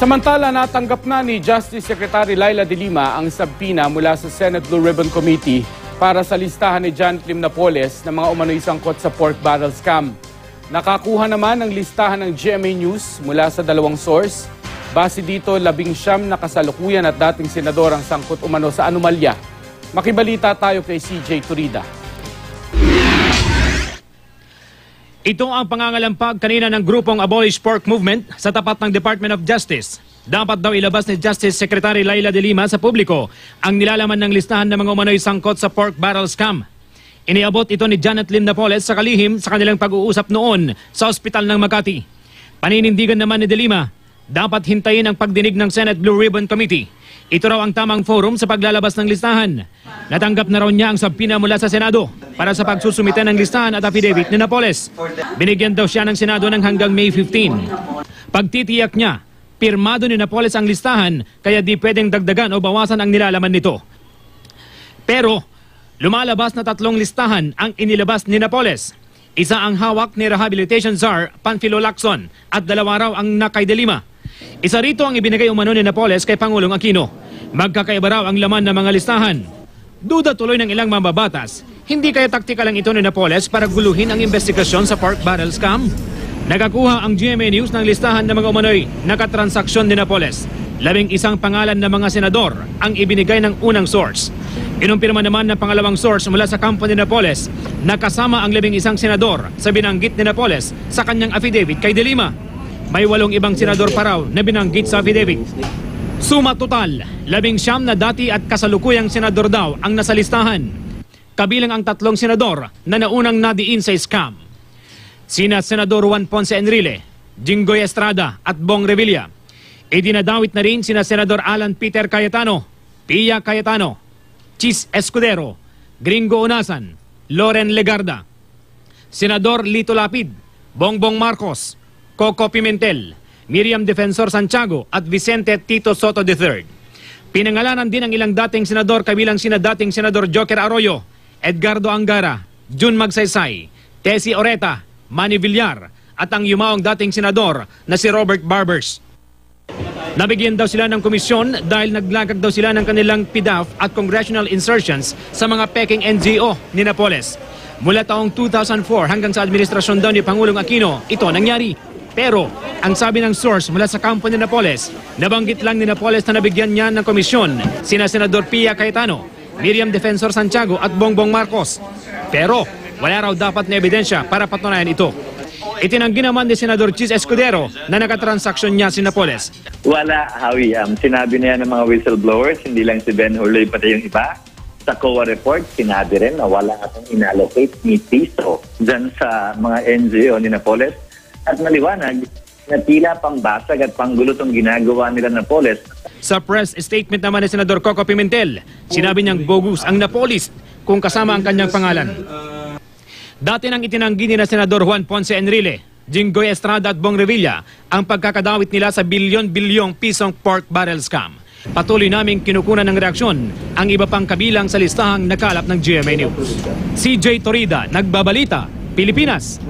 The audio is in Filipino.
Samantala, natanggap na ni Justice Secretary Leila de Lima ang subpoena mula sa Senate Blue Ribbon Committee para sa listahan ni Janet Lim Napoles na mga umano'y sangkot sa pork barrel scam. Nakakuha naman ang listahan ng GMA News mula sa dalawang source. Base dito, 19 na kasalukuyan at dating senador ang sangkot umano sa anomalya. Makibalita tayo kay CJ Turida. Ito ang pangangalampag kanina ng grupong Abolish Pork Movement sa tapat ng Department of Justice. Dapat daw ilabas ni Justice Secretary Leila de Lima sa publiko ang nilalaman ng listahan ng mga umano'y sangkot sa pork barrel scam. Iniabot ito ni Janet Lim Napoles sa kalihim sa kanilang pag-uusap noon sa ospital ng Makati. Paninindigan naman ni de Lima, dapat hintayin ang pagdinig ng Senate Blue Ribbon Committee. Ito raw ang tamang forum sa paglalabas ng listahan. Natanggap na raw niya ang subpoena mula sa Senado para sa pagsusumite ng listahan at affidavit ni Napoles. Binigyan daw siya ng Senado ng hanggang May 15. Pagtitiyak niya, pirmado ni Napoles ang listahan kaya di pwedeng dagdagan o bawasan ang nilalaman nito. Pero lumalabas na 3 listahan ang inilabas ni Napoles. Isa ang hawak ni Rehabilitation Czar Panfilo Lacson at 2 raw ang nakay de Lima. Isa rito ang ibinigay umano ni Napoles kay Pangulong Aquino. Magkakaiba raw ang laman ng mga listahan. Duda tuloy ng ilang mambabatas, hindi kaya taktika lang ito ni Napoles para guluhin ang investigasyon sa pork barrel scam? Nakakuha ang GMA News ng listahan ng mga umano'y nakatransaksyon ni Napoles. 11 pangalan ng mga senador ang ibinigay ng unang source. Inumpirma naman ng pangalawang source mula sa kampo ni Napoles na kasama ang 11 senador sa binanggit ni Napoles sa kanyang affidavit kay de Lima. May 8 ibang senador pa raw na binanggit sa affidavit. Suma total, 19 na dati at kasalukuyang senador daw ang nasa listahan. Kabilang ang 3 senador na naunang nadiin sa scam. Sina Senador Juan Ponce Enrile, Jinggoy Estrada at Bong Revilla. Idinadawit na rin sina Senador Alan Peter Cayetano, Pia Cayetano, Chis Escudero, Gringo Unasan, Loren Legarda, Senador Lito Lapid, Bongbong Marcos, Coco Pimentel, Miriam Defensor Santiago at Vicente Tito Soto III. Pinangalanan din ang ilang dating senador kabilang sina dating Senador Joker Arroyo, Edgardo Angara, Jun Magsaysay, Tessie Oreta, Manny Villar at ang yumaong dating senador na si Robert Barbers. Nabigyan daw sila ng komisyon dahil naglagak daw sila ng kanilang PDAF at congressional insertions sa mga peking NGO ni Napoles. Mula taong 2004 hanggang sa administrasyon daw ni Pangulong Aquino, ito nangyari. Pero ang sabi ng source mula sa kampo ni Napoles, nabanggit lang ni Napoles na nabigyan niya ng komisyon sina Senador Pia Cayetano, Miriam Defensor Santiago at Bongbong Marcos. Pero wala raw dapat na ebidensya para patunayan ito. Itinanggi naman ni Senador Chis Escudero na nakatransaksyon niya si Napoles. Wala, Howie. Sinabi na yan ng mga whistleblowers, hindi lang si Ben Hurley pati yung iba. Sa COA report, sinabi rin na wala atong inallocate ni piso dyan sa mga NGO ni Napoles. At maliwanag na tila pangbasag at panggulo itong ginagawa nila Napoles. Sa press statement naman ni Senador Coco Pimentel, sinabi niyang bogus ang Napoles kung kasama ang kanyang pangalan. Dati nang itinanggi ni na Senador Juan Ponce Enrile, Jinggoy Estrada at Bong Revilla ang pagkakadawit nila sa bilyon-bilyong pisong pork barrel scam. Patuloy naming kinukunan ng reaksyon ang iba pang kabilang sa listahang nakalap ng GMA News. CJ Torida, Nagbabalita, Pilipinas.